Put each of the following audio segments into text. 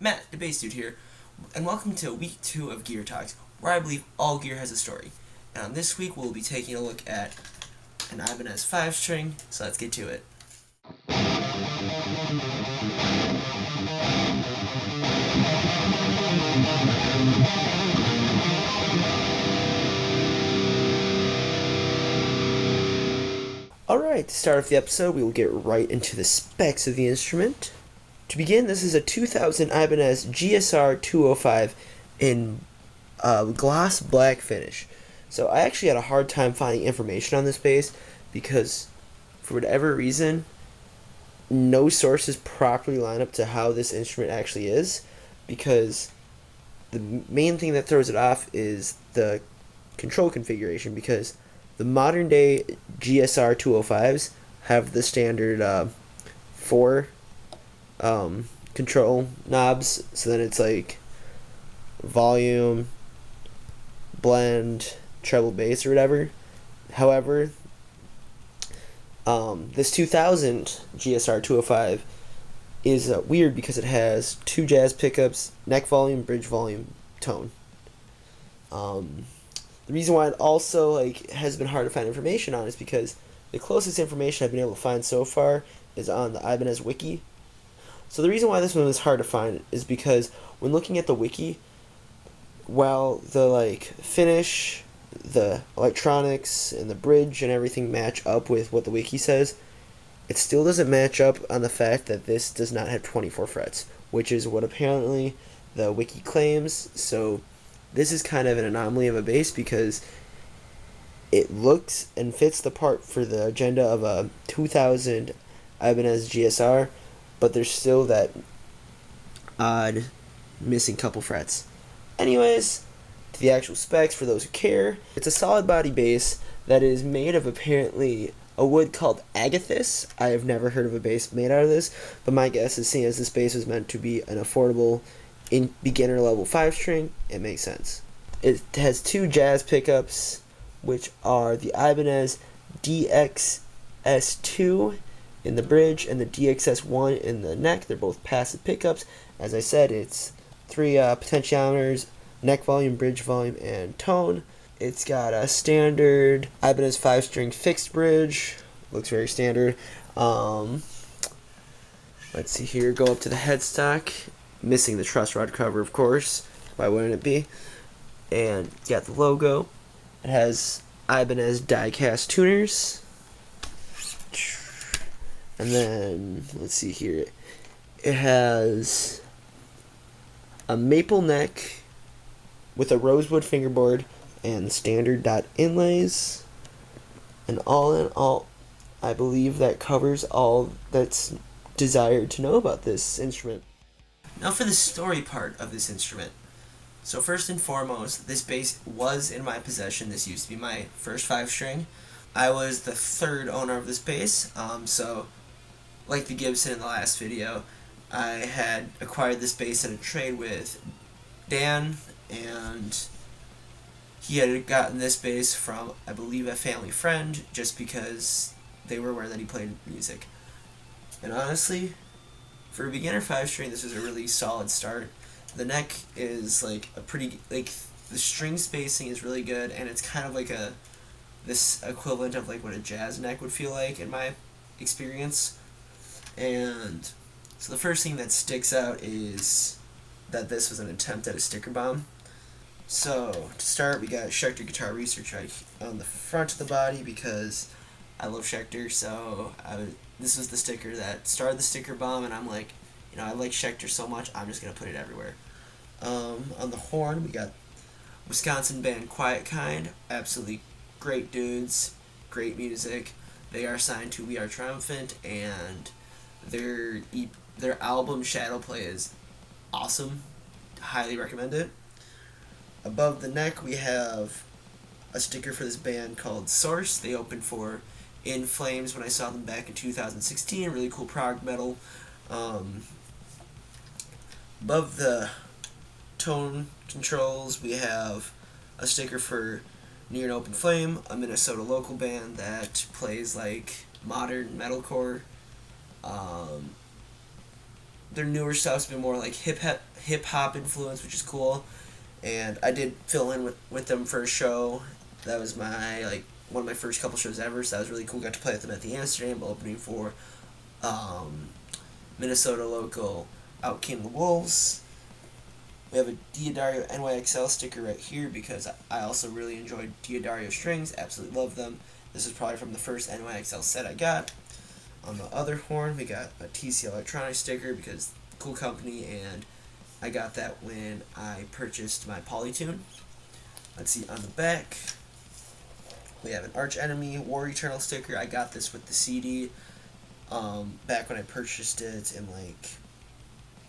Matt, the bass dude here, and welcome to week 2 of GearTox, where I believe all gear has a story. And on this week, we'll be taking a look at an Ibanez 5-string, so let's get to it. Alright, to start off the episode, we will get right into the specs of the instrument. To begin, this is a 2000 Ibanez GSR205 in gloss black finish. So I actually had a hard time finding information on this bass because, for whatever reason, no sources properly line up to how this instrument actually is, because the main thing that throws it off is the control configuration, because the modern day GSR205s have the standard 4 control knobs, so then it's like volume, blend, treble bass, or whatever. However, this 2000 GSR205 is weird because it has 2 jazz pickups, neck volume, bridge volume, tone. The reason why it also has been hard to find information on is because the closest information I've been able to find so far is on the Ibanez wiki. So the reason why this one was hard to find is because when looking at the wiki, while the finish, the electronics, and the bridge and everything match up with what the wiki says, it still doesn't match up on the fact that this does not have 24 frets, which is what apparently the wiki claims. So this is kind of an anomaly of a bass because it looks and fits the part for the agenda of a 2000 Ibanez GSR, but there's still that odd missing couple frets. Anyways, to the actual specs for those who care, it's a solid body bass that is made of apparently a wood called agathis. I have never heard of a bass made out of this, but my guess is, seeing as this bass was meant to be an affordable in beginner level 5-string, it makes sense. It has 2 jazz pickups, which are the Ibanez DXS2 in the bridge and the DXS1 in the neck. They're both passive pickups. As I said, it's 3 potentiometers, neck volume, bridge volume, and tone. It's got a standard Ibanez 5-string fixed bridge. Looks very standard. Let's see here. Go up to the headstock. Missing the truss rod cover, of course. Why wouldn't it be? And it's got the logo. It has Ibanez die-cast tuners. And then, let's see here. It has a maple neck with a rosewood fingerboard and standard dot inlays. And all in all, I believe that covers all that's desired to know about this instrument. Now for the story part of this instrument. So first and foremost, this bass was in my possession. This used to be my first 5-string. I was the 3rd owner of this bass, so like the Gibson in the last video, I had acquired this bass in a trade with Dan, and he had gotten this bass from, I believe, a family friend, just because they were aware that he played music. And honestly, for a beginner 5-string, this was a really solid start. The neck is a pretty, the string spacing is really good, and it's kind of this equivalent of what a jazz neck would feel like in my experience. And so the first thing that sticks out is that this was an attempt at a sticker bomb. So to start, we got Schecter Guitar Research right on the front of the body because I love Schecter, so this was the sticker that started the sticker bomb, and I'm like, I like Schecter so much, I'm just going to put it everywhere. On the horn, we got Wisconsin band Quiet Kind. Absolutely great dudes, great music. They are signed to We Are Triumphant, and their album Shadow Play is awesome. Highly recommend it. Above the neck, we have a sticker for this band called Source. They opened for In Flames when I saw them back in 2016. Really cool prog metal. Above the tone controls, we have a sticker for Near an Open Flame, a Minnesota local band that plays modern metalcore. their newer stuff's been more like hip hop influence, which is cool. And I did fill in with them for a show. That was my like one of my first couple shows ever, so that was really cool. Got to play with them at the Amsterdam opening for Minnesota local Out Came the Wolves. We have a Diodario NYXL sticker right here because I also really enjoyed Diodario strings. Absolutely love them. This is probably from the first NYXL set I got. On the other horn, we got a TC Electronics sticker because cool company, and I got that when I purchased my Polytune. Let's see, on the back, we have an Arch Enemy War Eternal sticker. I got this with the CD back when I purchased it in like,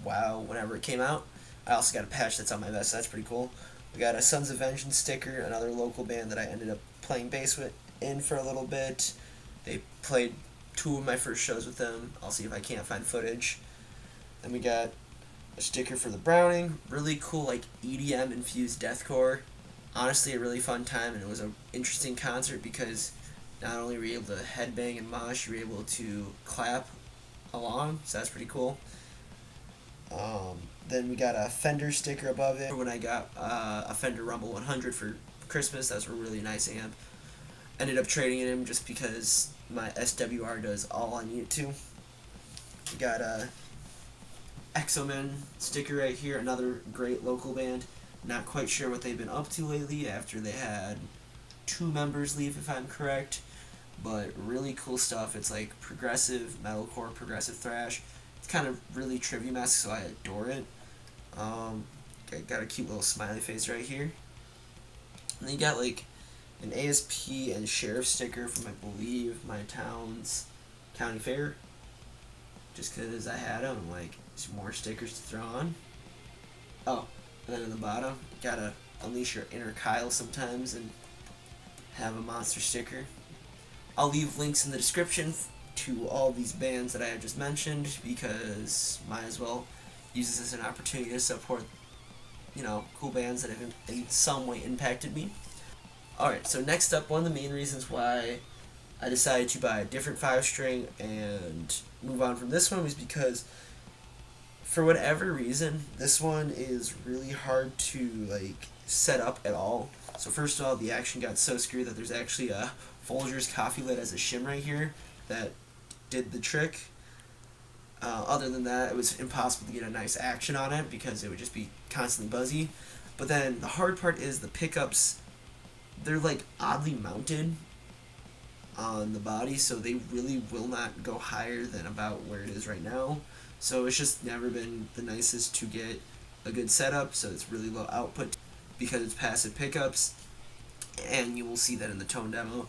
wow, whenever it came out. I also got a patch that's on my vest, so that's pretty cool. We got a Sons of Vengeance sticker, another local band that I ended up playing bass with in for a little bit. They played 2 of my first shows with them. I'll see if I can't find footage. Then we got a sticker for the Browning. Really cool, like EDM infused deathcore. Honestly, a really fun time, and it was an interesting concert because not only were you able to headbang and mosh, you were able to clap along, so that's pretty cool. Then we got a Fender sticker above it. When I got a Fender Rumble 100 for Christmas, that was a really nice amp. Ended up trading it in just because my SWR does all I need it to. We got a Exomen sticker right here, another great local band. Not quite sure what they've been up to lately after they had 2 members leave, if I'm correct. But really cool stuff. It's like progressive metalcore, progressive thrash. It's kind of really trivia-esque, so I adore it. Got a cute little smiley face right here. And then you got like an ASP and sheriff sticker from, I believe, my town's county fair. Just because I had them, like, some more stickers to throw on. Oh, and then in the bottom, gotta unleash your inner Kyle sometimes and have a monster sticker. I'll leave links in the description to all these bands that I have just mentioned because might as well use this as an opportunity to support, cool bands that have in some way impacted me. Alright, so next up, one of the main reasons why I decided to buy a different 5-string and move on from this one was because for whatever reason, this one is really hard to set up at all. So first of all, the action got so screwed that there's actually a Folgers coffee lid as a shim right here that did the trick. Other than that, it was impossible to get a nice action on it because it would just be constantly buzzy. But then the hard part is the pickups, they're oddly mounted on the body, so they really will not go higher than about where it is right now. So it's just never been the nicest to get a good setup, so it's really low output because it's passive pickups, and you will see that in the tone demo.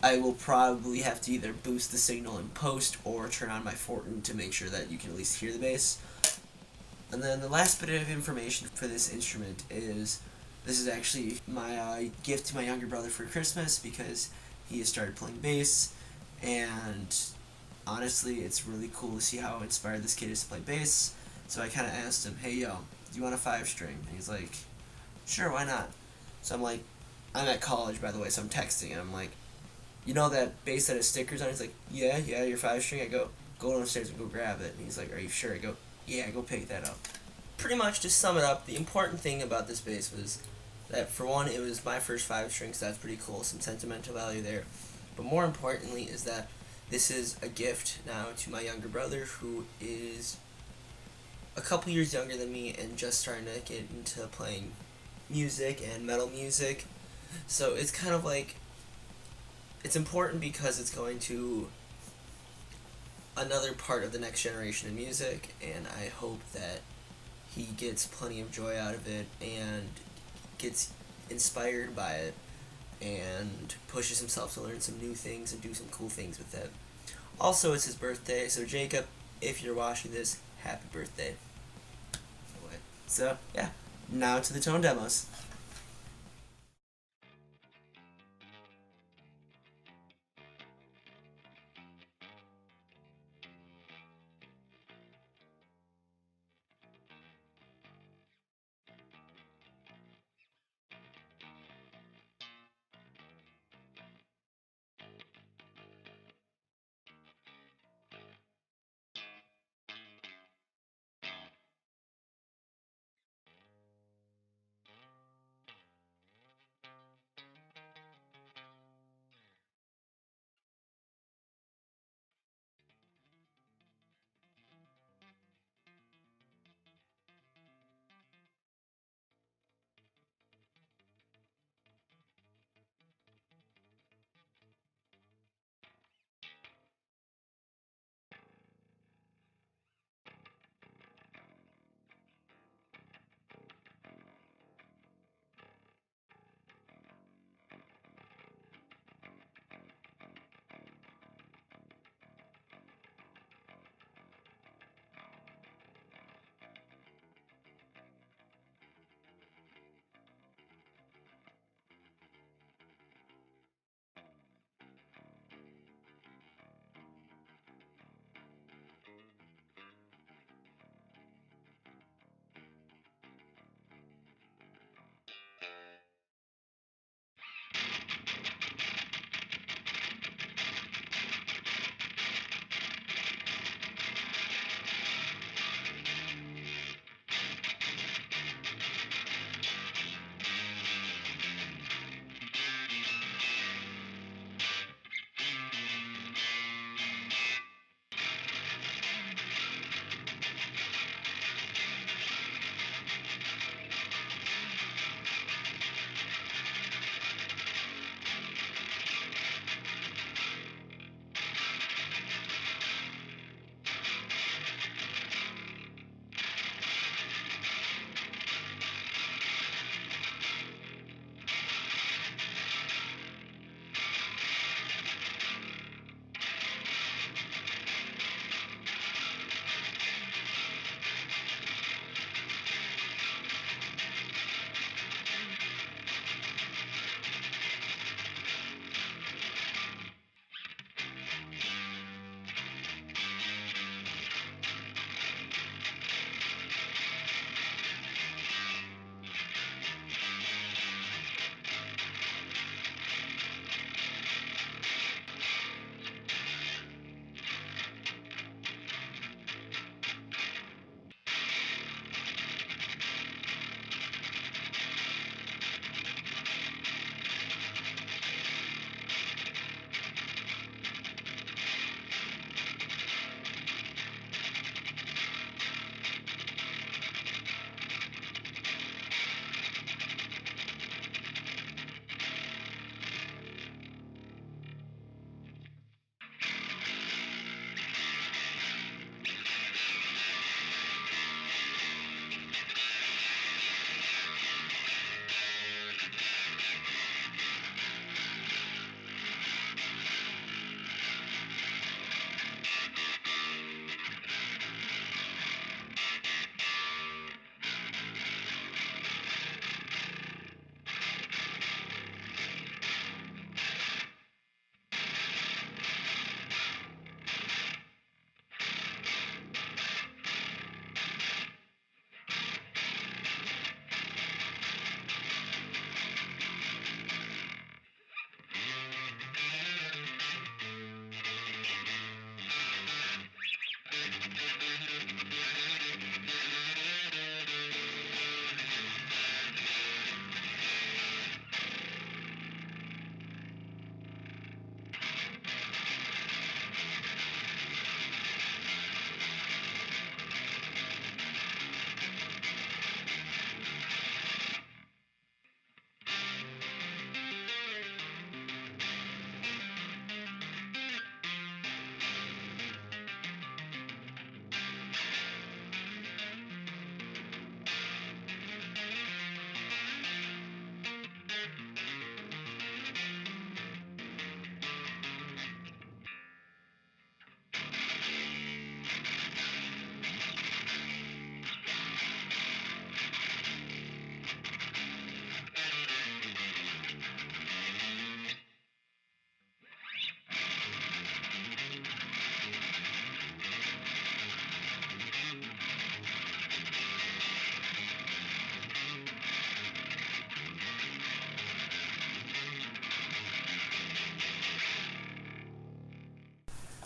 I will probably have to either boost the signal in post or turn on my Fortin to make sure that you can at least hear the bass. And then the last bit of information for this instrument is this is actually my gift to my younger brother for Christmas because he has started playing bass, and honestly, it's really cool to see how inspired this kid is to play bass. So I kind of asked him, hey, yo, do you want a 5-string? And he's like, sure, why not? So I'm like, I'm at college, by the way, so I'm texting, and I'm like, you know that bass that has stickers on it? He's like, yeah, your 5-string. I go downstairs and go grab it. And he's like, are you sure? I go, yeah, go pick that up. Pretty much, to sum it up, the important thing about this bass was that, for one, it was my first 5-string, so that's pretty cool, some sentimental value there. But more importantly is that this is a gift now to my younger brother, who is a couple years younger than me and just starting to get into playing music and metal music. So it's kind of it's important because it's going to another part of the next generation of music, and I hope that he gets plenty of joy out of it and gets inspired by it and pushes himself to learn some new things and do some cool things with it. Also, it's his birthday, so Jacob, if you're watching this, happy birthday. So, yeah, now to the tone demos.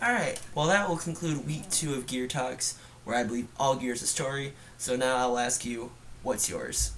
Alright, well that will conclude week 2 of GearTox, where I believe all gear is a story. So now I'll ask you, what's yours?